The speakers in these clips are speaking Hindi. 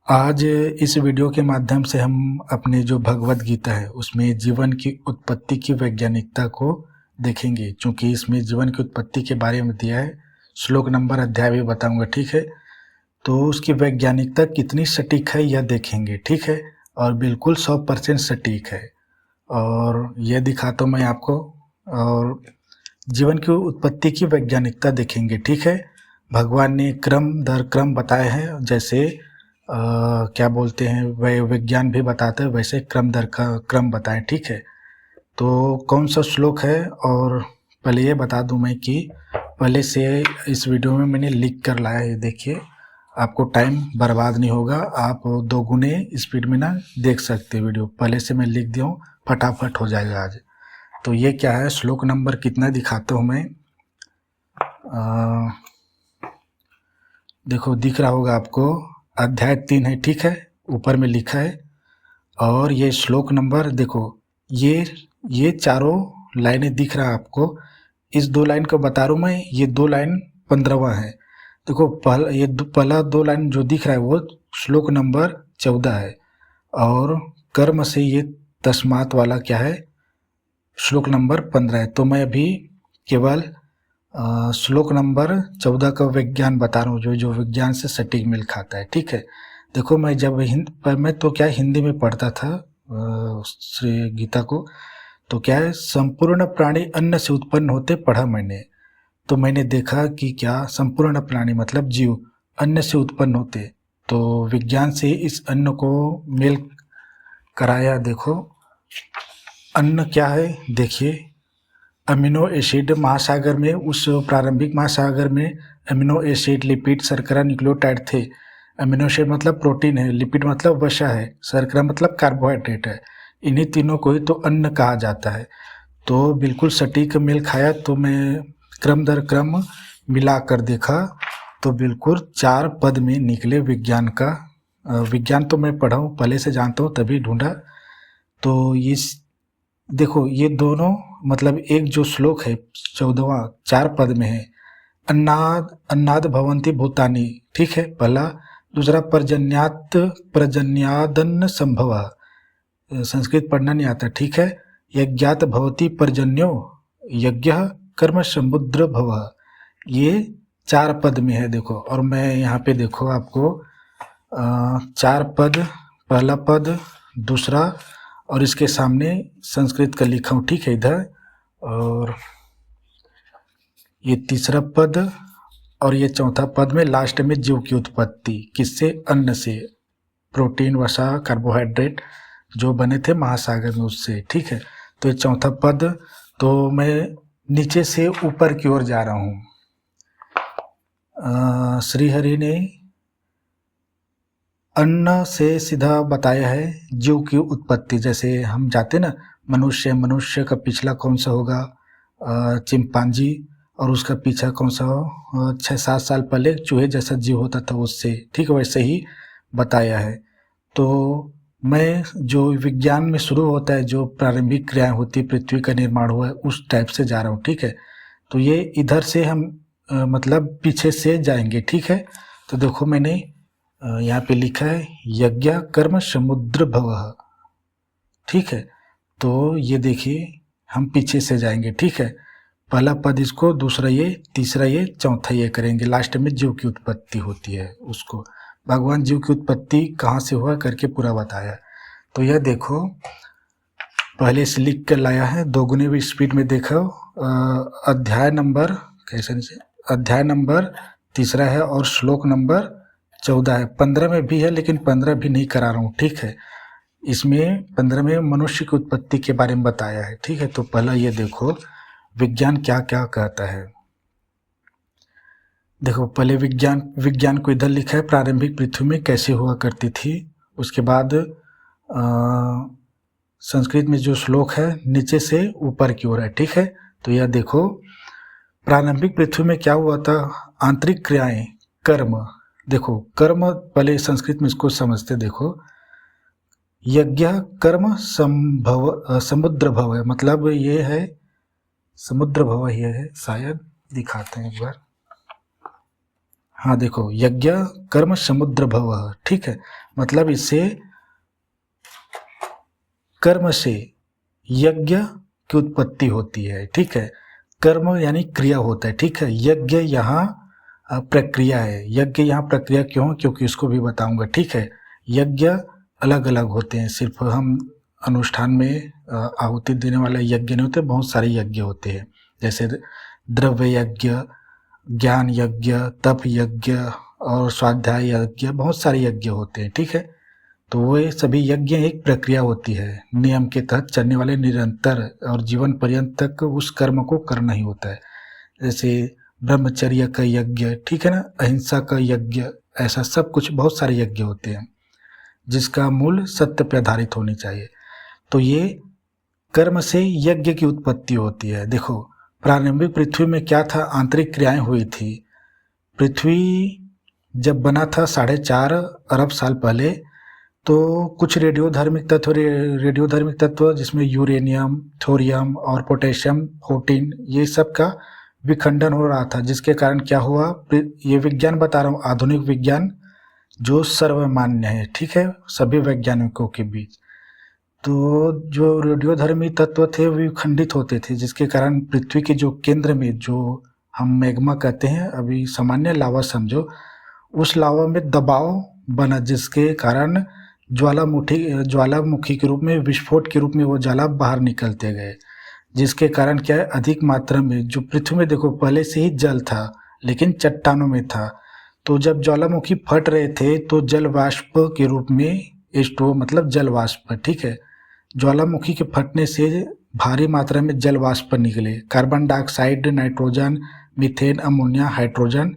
आज इस वीडियो के माध्यम से हम अपने जो भगवत गीता है उसमें जीवन की उत्पत्ति की वैज्ञानिकता को देखेंगे। चूँकि इसमें जीवन की उत्पत्ति के बारे में दिया है, श्लोक नंबर अध्याय भी बताऊंगा, ठीक है। तो उसकी वैज्ञानिकता कितनी सटीक है यह देखेंगे, ठीक है। और बिल्कुल 100% सटीक है और यह दिखाता हूँ मैं आपको। और जीवन की उत्पत्ति की वैज्ञानिकता देखेंगे, ठीक है। भगवान ने क्रम दर क्रम बताए हैं, जैसे क्या बोलते हैं वह विज्ञान भी बताता है, वैसे क्रम दर क्रम बताएं, ठीक है। तो कौन सा श्लोक है, और पहले ये बता दूं मैं कि पहले से इस वीडियो में मैंने लिख कर लाया है, देखिए आपको टाइम बर्बाद नहीं होगा, आप 2 गुने स्पीड में ना देख सकते वीडियो। पहले से मैं लिख दिया हूँ, फटाफट हो जाएगा आज। तो ये क्या है, श्लोक नंबर कितना दिखाता हूँ मैं। देखो दिख रहा होगा आपको, अध्याय 3 है, ठीक है, ऊपर में लिखा है। और ये श्लोक नंबर देखो, ये चारों लाइनें दिख रहा है आपको। इस 2 लाइन को बता रहा हूँ मैं, ये 2 लाइन 15वां है। देखो पहला 2 लाइन जो दिख रहा है वो श्लोक नंबर 14 है, और कर्म से ये तस्मात वाला क्या है, श्लोक नंबर 15 है। तो मैं अभी केवल श्लोक नंबर 14 का विज्ञान बता रहा हूँ, जो विज्ञान से सटीक मिल खाता है, ठीक है। देखो मैं जब मैं तो क्या हिंदी में पढ़ता था श्री गीता को, तो क्या है, संपूर्ण प्राणी अन्न से उत्पन्न होते पढ़ा मैंने। तो मैंने देखा कि क्या संपूर्ण प्राणी मतलब जीव अन्न से उत्पन्न होते, तो विज्ञान से इस अन्न को मेल कराया। देखो अन्न क्या है, देखिए अमीनो एसिड महासागर में, उस प्रारंभिक महासागर में अमीनो एसिड, लिपिड, शर्करा, न्यूक्लियोटाइड थे। अमीनो एसिड मतलब प्रोटीन है, लिपिड मतलब वसा है, शर्करा मतलब कार्बोहाइड्रेट है। इन्हीं तीनों को ही तो अन्न कहा जाता है। तो बिल्कुल सटीक मेल खाया। तो मैं क्रम दर क्रम मिला कर देखा तो बिल्कुल 4 पद में निकले विज्ञान का। विज्ञान तो मैं पढ़ा हूँ, पहले से जानता हूँ, तभी ढूंढा। तो इस देखो ये दोनों मतलब एक जो श्लोक है 14वां 4 पद में है, अन्नाद भवन्ति भूतानि, ठीक है, पहला। दूसरा पर्जन्यादन्न संभव, संस्कृत पढ़ना नहीं आता, ठीक है। यज्ञात भवति पर्जन्यो, यज्ञ कर्म समुद्र भव, ये 4 पद में है। देखो, और मैं यहाँ पे देखो आपको 4 पद, पहला पद, दूसरा, और इसके सामने संस्कृत का लिखा हूँ, ठीक है, इधर। और ये तीसरा पद और ये चौथा पद में लास्ट में जीव की उत्पत्ति किससे, अन्न से, प्रोटीन, वसा, कार्बोहाइड्रेट जो बने थे महासागर में उससे, ठीक है। तो ये चौथा पद। तो मैं नीचे से ऊपर की ओर जा रहा हूँ। श्रीहरि ने अन्न से सीधा बताया है जीव की उत्पत्ति। जैसे हम जाते ना, मनुष्य का पिछला कौन सा होगा, चिंपांजी, और उसका पीछा कौन सा हो, 6-7 साल पहले चूहे जैसा जीव होता था उससे, ठीक है, वैसे ही बताया है। तो मैं जो विज्ञान में शुरू होता है, जो प्रारंभिक क्रियाएं होती है, पृथ्वी का निर्माण हुआ है, उस टाइप से जा रहा हूँ, ठीक है। तो ये इधर से हम मतलब पीछे से जाएंगे, ठीक है। तो देखो मैंने यहाँ पे लिखा है यज्ञ कर्म समुद्र भवः, ठीक है। तो ये देखिए हम पीछे से जाएंगे, ठीक है। पहला पद इसको, दूसरा ये, तीसरा ये, चौथा ये करेंगे। लास्ट में जीव की उत्पत्ति होती है, उसको भगवान जीव की उत्पत्ति कहाँ से हुआ करके पूरा बताया। तो यह देखो पहले से लिख कर लाया है, 2 गुने भी स्पीड में देखो। अध्याय नंबर कैसे, अध्याय नंबर 3 है और श्लोक नंबर 14 है। 15 में भी है, लेकिन 15 भी नहीं करा रहा हूँ, ठीक है। इसमें 15 में मनुष्य की उत्पत्ति के बारे में बताया है, ठीक है। तो पहला ये देखो विज्ञान क्या क्या कहता है। देखो पहले विज्ञान को इधर लिखा है, प्रारंभिक पृथ्वी में कैसे हुआ करती थी। उसके बाद संस्कृत में जो श्लोक है नीचे से ऊपर की ओर है, ठीक है। तो यह देखो प्रारंभिक पृथ्वी में क्या हुआ था, आंतरिक क्रियाएं, कर्म। देखो कर्म पहले संस्कृत में इसको समझते, देखो यज्ञ कर्म समुद्र भव है, मतलब ये है समुद्र भव, ये है, शायद दिखाते हैं एक बार। हाँ देखो, यज्ञ कर्म समुद्र भव, ठीक है, मतलब इससे कर्म से यज्ञ की उत्पत्ति होती है, ठीक है। कर्म यानी क्रिया होता है, ठीक है। यज्ञ यहाँ प्रक्रिया है। यज्ञ यहाँ प्रक्रिया क्यों? क्योंकि इसको भी बताऊंगा, ठीक है। यज्ञ अलग अलग होते हैं, सिर्फ हम अनुष्ठान में आहुति देने वाला यज्ञ नहीं होते, बहुत सारे यज्ञ होते हैं, जैसे द्रव्य यज्ञ, ज्ञान यज्ञ, तप यज्ञ और स्वाध्याय यज्ञ, बहुत सारे यज्ञ होते हैं, ठीक है। तो वे सभी यज्ञ एक प्रक्रिया होती है, नियम के तहत चलने वाले, निरंतर और जीवन पर्यंत तक उस कर्म को करना ही होता है। जैसे ब्रह्मचर्य का यज्ञ, ठीक है ना, अहिंसा का यज्ञ, ऐसा सब कुछ बहुत सारे यज्ञ होते हैं जिसका मूल सत्य पर आधारित होनी चाहिए। तो ये कर्म से यज्ञ की उत्पत्ति होती है। देखो, प्रारंभिक पृथ्वी में क्या था? आंतरिक क्रियाएं हुई थी। पृथ्वी जब बना था 4.5 अरब साल पहले, तो कुछ रेडियोधर्मिक तत्व जिसमें यूरेनियम, थोरियम और पोटेशियम 14, ये सब का विखंडन हो रहा था, जिसके कारण क्या हुआ? ये विज्ञान बता रहा हूँ, आधुनिक विज्ञान जो सर्वमान्य है, ठीक है, सभी वैज्ञानिकों के बीच। तो जो रेडियोधर्मी तत्व थे वे खंडित होते थे, जिसके कारण पृथ्वी के जो केंद्र में, जो हम मैग्मा कहते हैं, अभी सामान्य लावा समझो, उस लावा में दबाव बना, जिसके कारण ज्वालामुखी के रूप में, विस्फोट के रूप में वो ज्वाला बाहर निकलते गए, जिसके कारण क्या है, अधिक मात्रा में जो पृथ्वी में, देखो पहले से ही जल था लेकिन चट्टानों में था, तो जब ज्वालामुखी फट रहे थे तो जल वाष्प के रूप में H2O, मतलब जल वाष्प, ठीक है। ज्वालामुखी के फटने से भारी मात्रा में जल वाष्प निकले, carbon dioxide, nitrogen, methane, ammonia, hydrogen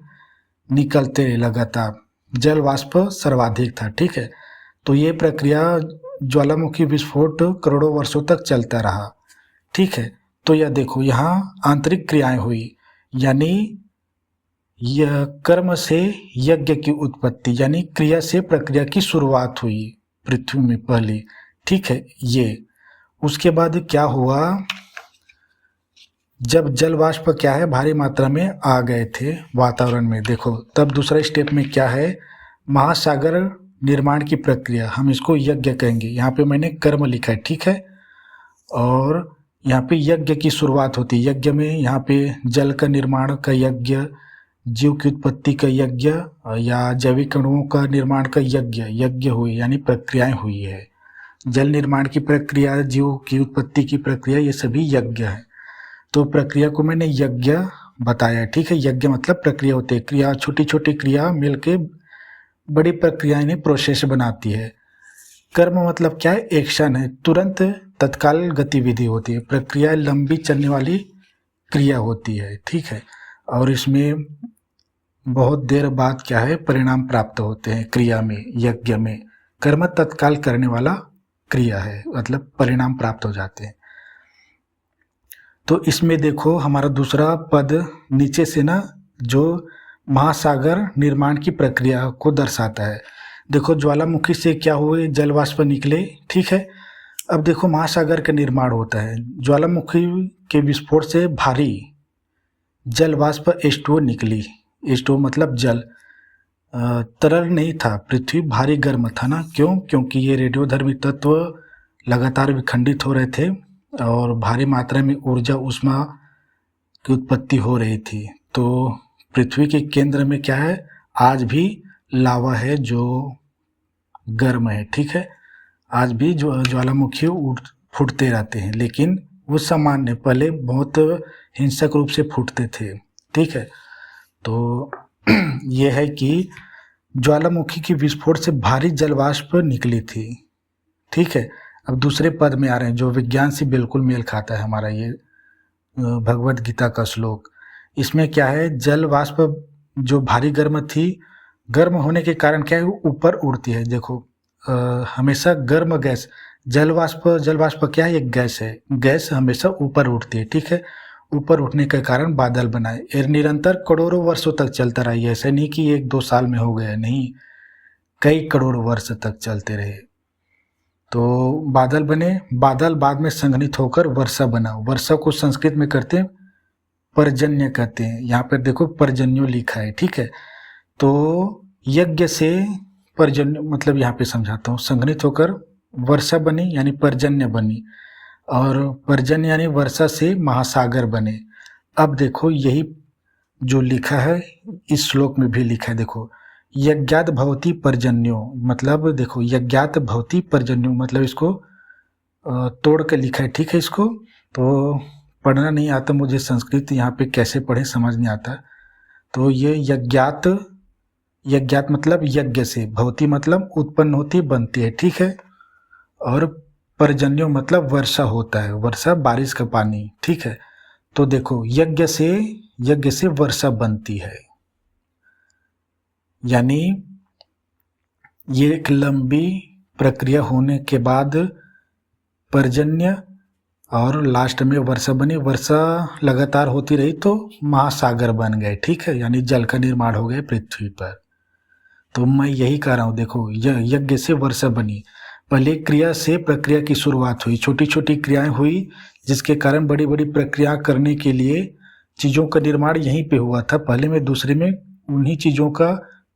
निकलते लगातार, जल वाष्प सर्वाधिक था, ठीक है। तो ये प्रक्रिया ज्वालामुखी विस्फोट करोड़ों वर्षों तक चलता रहा, ठीक है। तो यह देखो, यहाँ आंतरिक क्रियाएं हुई, यानी यह कर्म से यज्ञ की उत्पत्ति, यानी क्रिया से प्रक्रिया की शुरुआत हुई पृथ्वी में पहले, ठीक है। ये उसके बाद क्या हुआ? जब जल वाष्प क्या है, भारी मात्रा में आ गए थे वातावरण में, देखो तब दूसरा स्टेप में क्या है, महासागर निर्माण की प्रक्रिया, हम इसको यज्ञ कहेंगे। यहाँ पे मैंने कर्म लिखा है, ठीक है, और यहाँ पे यज्ञ की शुरुआत होती है। यज्ञ में यहाँ पे जल का निर्माण का यज्ञ, जीव की उत्पत्ति का यज्ञ, या जैविक अणुओं का निर्माण का यज्ञ हुई, यानी प्रक्रियाएं हुई है। जल निर्माण की प्रक्रिया, जीव की उत्पत्ति की प्रक्रिया, ये सभी यज्ञ है। तो प्रक्रिया को मैंने यज्ञ बताया, ठीक है। यज्ञ मतलब प्रक्रिया होती है, क्रिया, छोटी छोटी क्रिया मिलके बड़ी प्रक्रिया इन्हें प्रोसेस बनाती है। कर्म मतलब क्या है? एक्शन है, तुरंत तत्काल गतिविधि होती है। प्रक्रिया लंबी चलने वाली क्रिया होती है, ठीक है, और इसमें बहुत देर बाद क्या है, परिणाम प्राप्त होते हैं क्रिया में, यज्ञ में। कर्म तत्काल करने वाला क्रिया है, मतलब परिणाम प्राप्त हो जाते हैं। तो इसमें देखो, हमारा दूसरा पद नीचे से ना, जो महासागर निर्माण की प्रक्रिया को दर्शाता है। देखो, ज्वालामुखी से क्या हुए, जल वाष्प निकले, ठीक है। अब देखो, महासागर का निर्माण होता है, ज्वालामुखी के विस्फोट से भारी जल वाष्प H2O निकली। H2O मतलब जल, तरल नहीं था, पृथ्वी भारी गर्म था ना। क्यों? क्योंकि ये रेडियोधर्मी तत्व लगातार विखंडित हो रहे थे और भारी मात्रा में ऊर्जा, ऊष्मा की उत्पत्ति हो रही थी। तो पृथ्वी के केंद्र में क्या है, आज भी लावा है जो गर्म है, ठीक है। आज भी ज्वालामुखी फूटते रहते हैं, लेकिन वो सामान्य, पहले बहुत हिंसक रूप से फूटते थे, ठीक है। तो ये है कि ज्वालामुखी की विस्फोट से भारी जलवाष्प निकली थी, ठीक है। अब दूसरे पद में आ रहे हैं जो विज्ञान से बिल्कुल मेल खाता है, हमारा ये भगवत गीता का श्लोक। इसमें क्या है, जल वाष्प जो भारी गर्म थी, गर्म होने के कारण क्या है, वो ऊपर उड़ती है। देखो, हमेशा गर्म गैस, जल वाष्प क्या है, एक गैस है, गैस हमेशा ऊपर उठती है, ठीक है। ऊपर उठने के कारण बादल बनाए, ये निरंतर करोड़ों वर्षों तक चलता रहा। है ऐसा नहीं कि 1-2 साल में हो गया, नहीं, कई करोड़ वर्ष तक चलते रहे। तो बादल बने, बादल बाद में संघनित होकर वर्षा बना। वर्षा को संस्कृत में करते हैं पर्जन्य कहते हैं, यहाँ पर देखो पर्जन्यो लिखा है, ठीक है। तो यज्ञ से पर्जन्य, मतलब यहाँ पे समझाता हूँ, संघनित होकर वर्षा बनी यानी पर्जन्य बनी, और पर्जन्य यानी वर्षा से महासागर बने। अब देखो यही जो लिखा है इस श्लोक में भी लिखा है, देखो यज्ञात भवति पर्जन्यो, मतलब देखो यज्ञात भवति पर्जन्यो, मतलब इसको तोड़ के लिखा है, ठीक है। इसको तो पढ़ना नहीं आता मुझे संस्कृत, यहाँ पे कैसे पढ़े समझ नहीं आता। तो ये यज्ञात, यज्ञात मतलब यज्ञ से, भवति मतलब उत्पन्न होती बनती है, ठीक है। और पर्जन्यो मतलब वर्षा होता है, वर्षा बारिश का पानी, ठीक है। तो देखो यज्ञ से वर्षा बनती है, यानी ये एक लंबी प्रक्रिया होने के बाद पर्जन्य और लास्ट में वर्षा बनी, वर्षा लगातार होती रही तो महासागर बन गए, ठीक है, यानी जल का निर्माण हो गया पृथ्वी पर। तो मैं यही कह रहा हूँ, देखो यज्ञ से वर्षा बनी, पहले क्रिया से प्रक्रिया की शुरुआत हुई, छोटी छोटी क्रियाएं हुई जिसके कारण बड़ी बड़ी प्रक्रिया करने के लिए चीज़ों का निर्माण यहीं पे हुआ था, पहले में दूसरे में उन्हीं चीज़ों का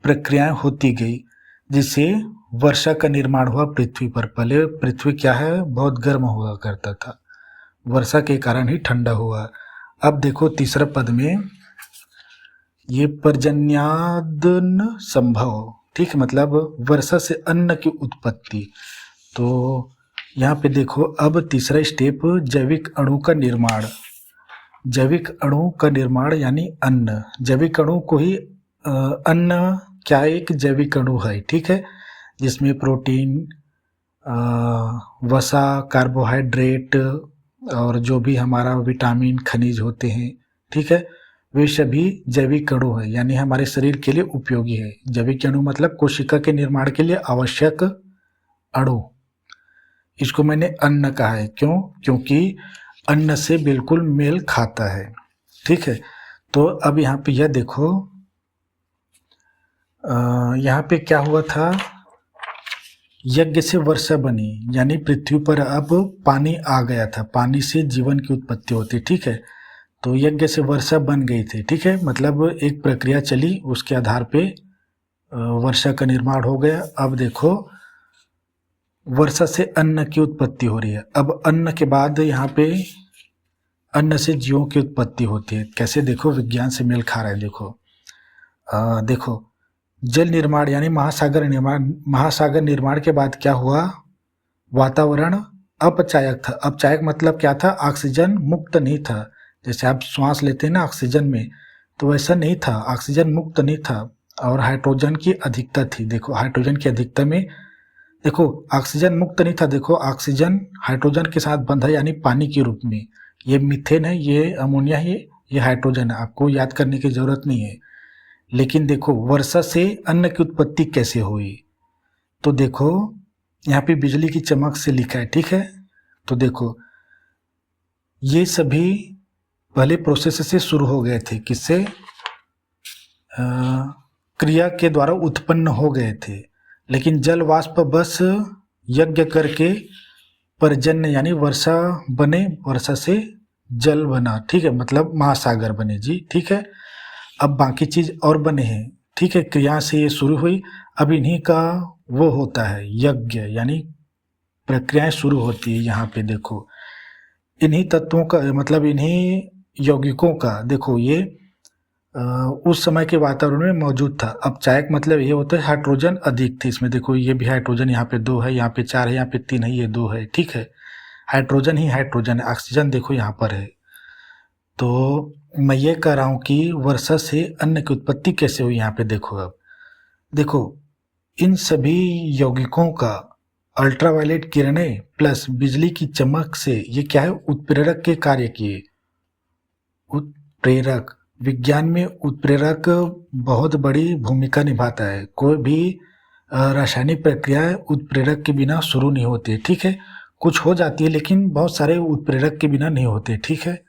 प्रक्रियाएं होती गई जिससे वर्षा का निर्माण हुआ पृथ्वी पर। पहले पृथ्वी क्या है, बहुत गर्म हुआ करता था, वर्षा के कारण ही ठंडा हुआ। अब देखो तीसरा पद में ये पर्जन्यादन संभव, ठीक है, मतलब वर्षा से अन्न की उत्पत्ति। तो यहाँ पे देखो अब तीसरा स्टेप जैविक अणु का निर्माण, जैविक अणु का निर्माण यानी अन्न, जैविक अणु को ही अन्न क्या एक जैविक अणु है, ठीक है, जिसमें प्रोटीन, वसा, कार्बोहाइड्रेट और जो भी हमारा विटामिन खनिज होते हैं, ठीक है, वे सभी जैविक अणु है, यानी हमारे शरीर के लिए उपयोगी है। जैविक अणु मतलब कोशिका के निर्माण के लिए आवश्यक अणु, इसको मैंने अन्न कहा है, क्यों, क्योंकि अन्न से बिल्कुल मेल खाता है, ठीक है। तो अब यहाँ पे यह देखो यहाँ पे क्या हुआ था, यज्ञ से वर्षा बनी यानी पृथ्वी पर अब पानी आ गया था, पानी से जीवन की उत्पत्ति होती, ठीक है। तो यज्ञ से वर्षा बन गई थी, ठीक है, मतलब एक प्रक्रिया चली उसके आधार पे वर्षा का निर्माण हो गया। अब देखो वर्षा से अन्न की उत्पत्ति हो रही है, अब अन्न के बाद यहाँ पे अन्न से जीवों की उत्पत्ति होती है, कैसे, देखो विज्ञान से मेल खा रहा है। देखो देखो जल निर्माण यानी महासागर निर्माण, महासागर निर्माण के बाद क्या हुआ, वातावरण अपचायक था। अपचायक मतलब क्या था, ऑक्सीजन मुक्त नहीं था, जैसे आप श्वास लेते हैं ना ऑक्सीजन में, तो वैसा नहीं था, ऑक्सीजन मुक्त नहीं था और हाइड्रोजन की अधिकता थी। देखो हाइड्रोजन की अधिकता में, देखो ऑक्सीजन मुक्त नहीं था, देखो ऑक्सीजन हाइड्रोजन के साथ बंधा यानी पानी के रूप में, ये मीथेन है, ये अमोनिया है, ये हाइड्रोजन है, आपको याद करने की जरूरत नहीं है। लेकिन देखो वर्षा से अन्न की उत्पत्ति कैसे हुई, तो देखो यहाँ पे बिजली की चमक से लिखा है, ठीक है। तो देखो ये सभी पहले प्रोसेस से शुरू हो गए थे, किससे, क्रिया के द्वारा उत्पन्न हो गए थे, लेकिन जल वाष्प बस यज्ञ करके पर्जन्य यानी वर्षा बने, वर्षा से जल बना, ठीक है, मतलब महासागर बने जी, ठीक है। अब बाकी चीज और बने हैं, ठीक है, क्रिया से ये शुरू हुई, अब इन्हीं का वो होता है यज्ञ, यानी प्रक्रियाएं शुरू होती है। यहाँ पे देखो इन्हीं तत्वों का मतलब इन्हीं यौगिकों का, देखो ये उस समय के वातावरण में मौजूद था। अब चायक मतलब ये होता है हाइड्रोजन अधिक थे इसमें, देखो ये भी हाइड्रोजन, यहाँ पे 2 है, यहाँ पे 4 है, यहाँ पे 3 है, ये 2 है, ठीक है, हाइड्रोजन ही हाइड्रोजन है, ऑक्सीजन देखो यहाँ पर है। तो मैं ये कह रहा हूँ कि वर्षा से अन्न की उत्पत्ति कैसे हुई, यहाँ पे देखो, अब देखो इन सभी यौगिकों का अल्ट्रावायलेट किरणें प्लस बिजली की चमक से ये क्या है, उत्प्रेरक के कार्य किए। उत्प्रेरक, विज्ञान में उत्प्रेरक बहुत बड़ी भूमिका निभाता है, कोई भी रासायनिक प्रक्रिया उत्प्रेरक के बिना शुरू नहीं होती, ठीक है, कुछ हो जाती है लेकिन बहुत सारे उत्प्रेरक के बिना नहीं होते, ठीक है,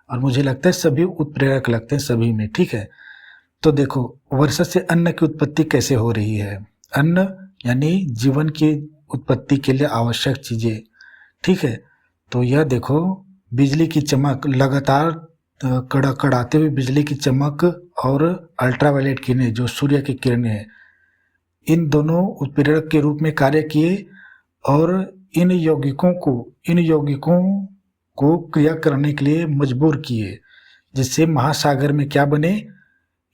और मुझे लगता है सभी उत्प्रेरक लगते हैं सभी में, ठीक है। तो देखो वर्षा से अन्न की उत्पत्ति कैसे हो रही है, अन्न यानी जीवन की उत्पत्ति के लिए आवश्यक चीजें, ठीक है। तो यह देखो बिजली की चमक लगातार कड़ाते हुए बिजली की चमक और अल्ट्रावायलेट किरणें जो सूर्य की किरणें हैं, इन दोनों उत्प्रेरक के रूप में कार्य किए और इन यौगिकों को क्रिया करने के लिए मजबूर किए, जिससे महासागर में क्या बने,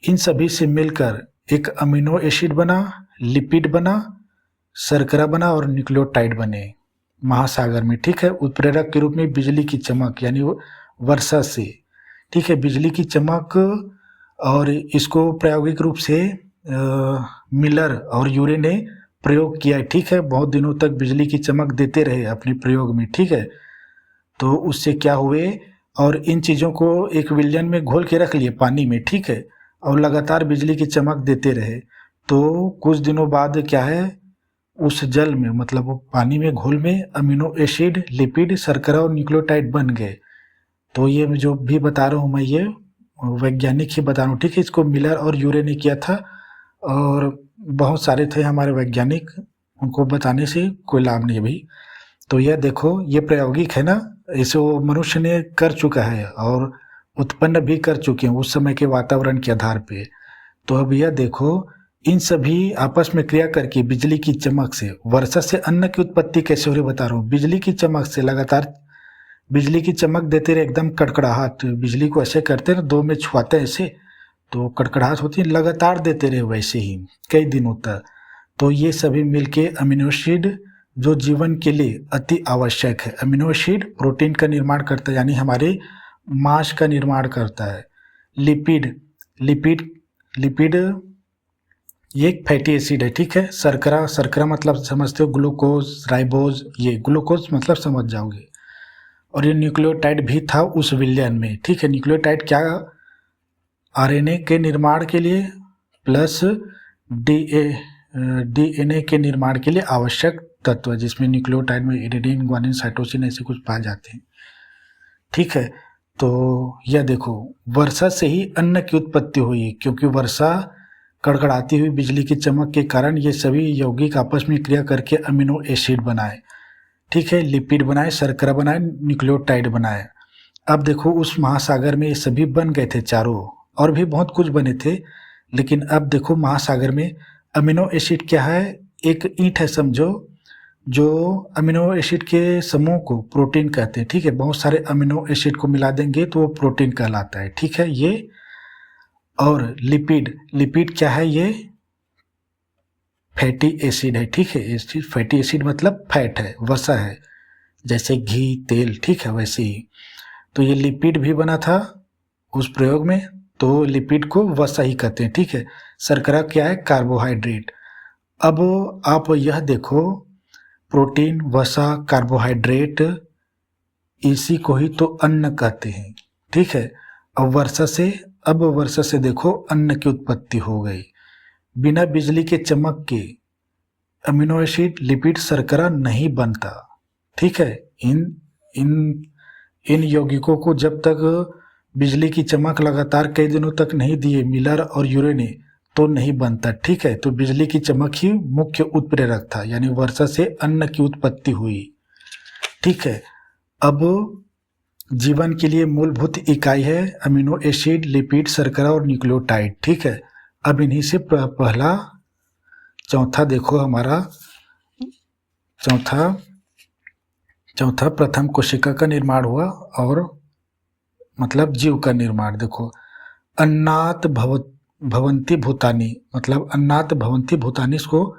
इन सभी से मिलकर एक अमीनो एसिड बना, लिपिड बना, शर्करा बना और न्यूक्लियोटाइड बने महासागर में। ठीक है, उत्प्रेरक के रूप में बिजली की चमक यानी वर्षा से, ठीक है, बिजली की चमक। और इसको प्रायोगिक रूप से मिलर और यूरे ने प्रयोग किया। ठीक है, बहुत दिनों तक बिजली की चमक देते रहे अपने प्रयोग में। ठीक है, तो उससे क्या हुए, और इन चीज़ों को एक विलयन में घोल के रख लिए पानी में। ठीक है, और लगातार बिजली की चमक देते रहे। तो कुछ दिनों बाद क्या है, उस जल में मतलब वो पानी में घोल में अमीनो एसिड, लिपिड, शर्करा और न्यूक्लियोटाइड बन गए। तो ये जो भी बता रहा हूँ मैं, ये वैज्ञानिक ही बता रहा हूँ। ठीक है, इसको मिलर और यूरे ने किया था और बहुत सारे थे हमारे वैज्ञानिक, उनको बताने से कोई लाभ नहीं अभी। तो यह देखो, ये प्रायोगिक है ना, इसे वो मनुष्य ने कर चुका है और उत्पन्न भी कर चुके हैं उस समय के वातावरण के आधार पे। तो अब यह देखो, इन सभी आपस में क्रिया करके बिजली की चमक से, वर्षा से अन्न की उत्पत्ति कैसे हो रही बता रहा हूँ। बिजली की चमक से लगातार बिजली की चमक देते रहे, एकदम कड़कड़ाहट, बिजली को ऐसे करते ना, दो में छुआते ऐसे तो कड़कड़ाहट होती है, लगातार देते रहे वैसे ही कई दिनों तक। तो ये सभी मिलके अमीनो एसिड जो जीवन के लिए अति आवश्यक है। अमीनो एसिड प्रोटीन का निर्माण करता है, यानी हमारे मांस का निर्माण करता है। लिपिड ये एक फैटी एसिड है। ठीक है, शर्करा मतलब समझते हो, ग्लूकोज, राइबोज, ये ग्लूकोज मतलब समझ जाओगे। और ये न्यूक्लियोटाइड भी था उस विलयन में। ठीक है, न्यूक्लियोटाइड क्या, आरएनए के निर्माण के लिए प्लस डीएनए के निर्माण के लिए आवश्यक तत्व, जिसमें न्यूक्लियोटाइड में एडेनिन, ग्वानिन, साइटोसिन ऐसे कुछ पाए जाते हैं। ठीक है, तो यह देखो, वर्षा से ही अन्न की उत्पत्ति हुई, क्योंकि वर्षा कड़कड़ाती हुई बिजली की चमक के कारण ये सभी यौगिक आपस में क्रिया करके अमीनो एसिड बनाए। ठीक है, लिपिड बनाए, शर्करा बनाए, न्यूक्लियोटाइड बनाए। अब देखो, उस महासागर में ये सभी बन गए थे चारों, और भी बहुत कुछ बने थे, लेकिन अब देखो महासागर में अमीनो एसिड क्या है, एक ईंट है समझो, जो अमीनो एसिड के समूह को प्रोटीन कहते हैं। ठीक है, बहुत सारे अमीनो एसिड को मिला देंगे तो वो प्रोटीन कहलाता है। ठीक है, ये और लिपिड क्या है, ये फैटी एसिड है। ठीक है, फैटी एसिड मतलब फैट है, वसा है, जैसे घी, तेल। ठीक है, वैसे ही तो ये लिपिड भी बना था उस प्रयोग में, तो लिपिड को वसा ही कहते हैं। ठीक है, शर्करा क्या है, कार्बोहाइड्रेट। अब आप यह देखो, प्रोटीन, वसा, कार्बोहाइड्रेट, इसी को ही तो अन्न कहते हैं। ठीक है, अब वर्षा से देखो अन्न की उत्पत्ति हो गई। बिना बिजली के चमक के अमीनो एसिड, लिपिड, शर्करा नहीं बनता। ठीक है, इन यौगिकों को जब तक बिजली की चमक लगातार कई दिनों तक नहीं दिए मिलर और यूरे ने, तो नहीं बनता। ठीक है, तो बिजली की चमक ही मुख्य उत्प्रेरक था, यानी वर्षा से अन्न की उत्पत्ति हुई। ठीक है, अब जीवन के लिए मूलभूत इकाई है अमीनो एसिड, लिपिड, शर्करा और न्यूक्लियोटाइड। ठीक है, अब इन्हीं से पहला चौथा देखो, हमारा चौथा प्रथम कोशिका का निर्माण हुआ, और मतलब जीव का निर्माण। देखो, अन्नात भवंती भूतानी, मतलब अन्नात भवंती भूतानी, इसको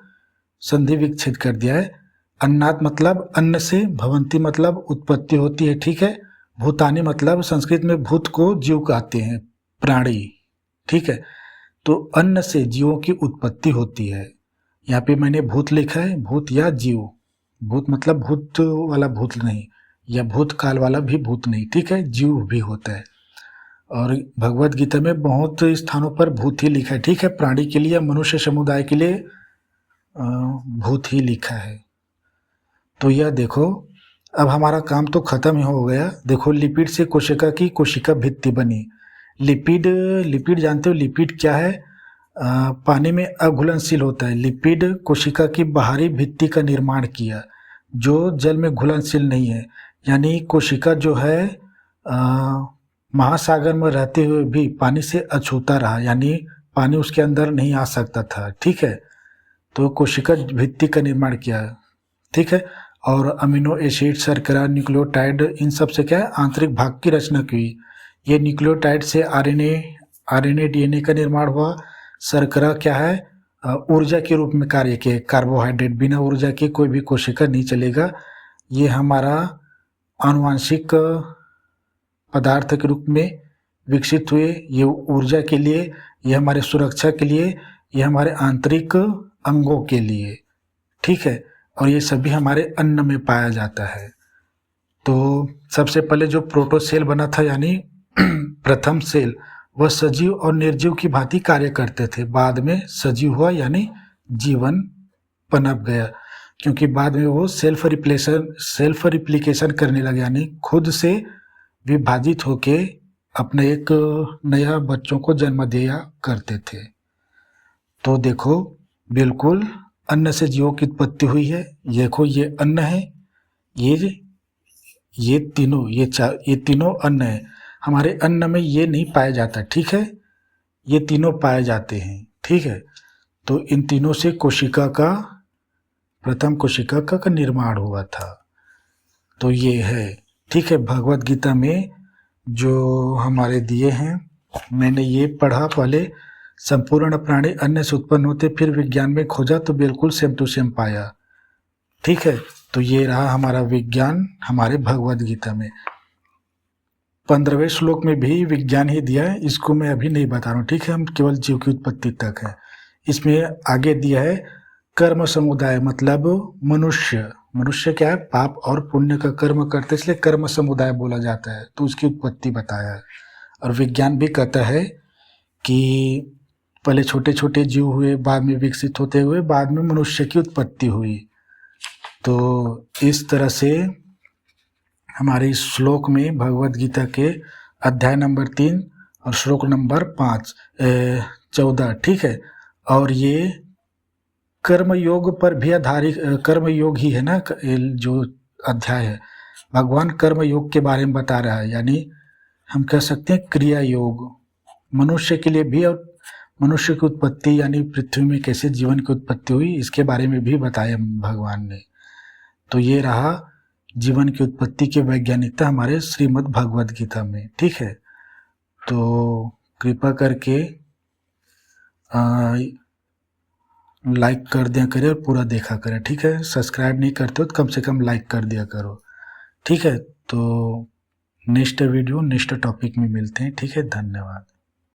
संधि विच्छेद कर दिया है। अन्नात मतलब अन्न से, भवंती मतलब उत्पत्ति होती है। ठीक है, भूतानी मतलब संस्कृत में भूत को जीव कहते हैं, प्राणी। ठीक है, तो अन्न से जीवों की उत्पत्ति होती है। यहाँ पे मैंने भूत लिखा है, भूत या जीव। भूत मतलब भूत वाला भूत नहीं, या भूतकाल वाला भी भूत नहीं। ठीक है, जीव भी होता है, और भगवत गीता में बहुत स्थानों पर भूत ही लिखा है। ठीक है, प्राणी के लिए, मनुष्य समुदाय के लिए भूत ही लिखा है। तो यह देखो, अब हमारा काम तो खत्म ही हो गया। देखो, लिपिड से कोशिका की कोशिका भित्ति बनी। लिपिड जानते हो, लिपिड क्या है, पानी में अघुलनशील होता है। लिपिड कोशिका की बाहरी भित्ति का निर्माण किया, जो जल में घुलनशील नहीं है। यानी कोशिका जो है महासागर में रहते हुए भी पानी से अछूता रहा, यानी पानी उसके अंदर नहीं आ सकता था, ठीक है। तो कोशिका भित्ति का निर्माण किया, ठीक है। और अमीनो एसिड, शर्करा, न्यूक्लियोटाइड, इन सब से क्या है, आंतरिक भाग की रचना की। ये न्यूक्लियोटाइड से आरएनए डीएनए का निर्माण हुआ। शर्करा क्या है, ऊर्जा के रूप में कार्य किए। कार्बोहाइड्रेट, बिना ऊर्जा के कोई भी कोशिका नहीं चलेगा। ये हमारा आनुवांशिक पदार्थ के रूप में विकसित हुए। ये ऊर्जा के लिए, ये हमारे सुरक्षा के लिए, ये हमारे आंतरिक अंगों के लिए, ठीक है। और ये सभी हमारे अन्न में पाया जाता है। तो सबसे पहले जो प्रोटोसेल बना था, यानी प्रथम सेल, वह सजीव और निर्जीव की भांति कार्य करते थे। बाद में सजीव हुआ, यानी जीवन पनप गया, क्योंकि बाद में वो सेल्फ रिप्लिकेशन करने लगे, यानी खुद से विभाजित होके अपने एक नया बच्चों को जन्म दिया करते थे। तो देखो, बिल्कुल अन्न से जीवों की उत्पत्ति हुई है। देखो, ये अन्न है, ये तीनों अन्न है। हमारे अन्न में ये नहीं पाया जाता, ठीक है। ये तीनों पाए जाते हैं, ठीक है। तो इन तीनों से प्रथम कोशिका का निर्माण हुआ था। तो ये है, ठीक है। भगवत गीता में जो हमारे दिए हैं, मैंने ये पढ़ा पहले, संपूर्ण प्राणी अन्न से उत्पन्न होते, फिर विज्ञान में खोजा तो बिल्कुल सेम टू सेम पाया, ठीक है। तो ये रहा हमारा विज्ञान हमारे भगवत गीता में। 15वें श्लोक में भी विज्ञान ही दिया है, इसको मैं अभी नहीं बता रहा हूँ, ठीक है। हम केवल जीव की उत्पत्ति तक है। इसमें आगे दिया है कर्म समुदाय, मतलब मनुष्य क्या है, पाप और पुण्य का कर्म करते, इसलिए कर्म समुदाय बोला जाता है। तो उसकी उत्पत्ति बताया है। और विज्ञान भी कहता है कि पहले छोटे छोटे जीव हुए, बाद में विकसित होते हुए बाद में मनुष्य की उत्पत्ति हुई। तो इस तरह से हमारे इस श्लोक में भगवत गीता के अध्याय नंबर 3 और श्लोक नंबर 14, ठीक है। और ये कर्म योग पर भी आधारित, कर्म योग ही है ना, जो अध्याय है, भगवान कर्म योग के बारे में बता रहा है। यानी हम कह सकते हैं क्रिया योग मनुष्य के लिए भी, और मनुष्य की उत्पत्ति यानी पृथ्वी में कैसे जीवन की उत्पत्ति हुई, इसके बारे में भी बताया भगवान ने। तो ये रहा जीवन की उत्पत्ति की वैज्ञानिकता हमारे श्रीमद् भगवद गीता में, ठीक है। तो कृपा करके लाइक कर दिया करें और पूरा देखा करें, ठीक है। सब्सक्राइब नहीं करते हो तो कम से कम लाइक कर दिया करो, ठीक है। तो नेक्स्ट वीडियो नेक्स्ट टॉपिक में मिलते हैं, ठीक है। धन्यवाद।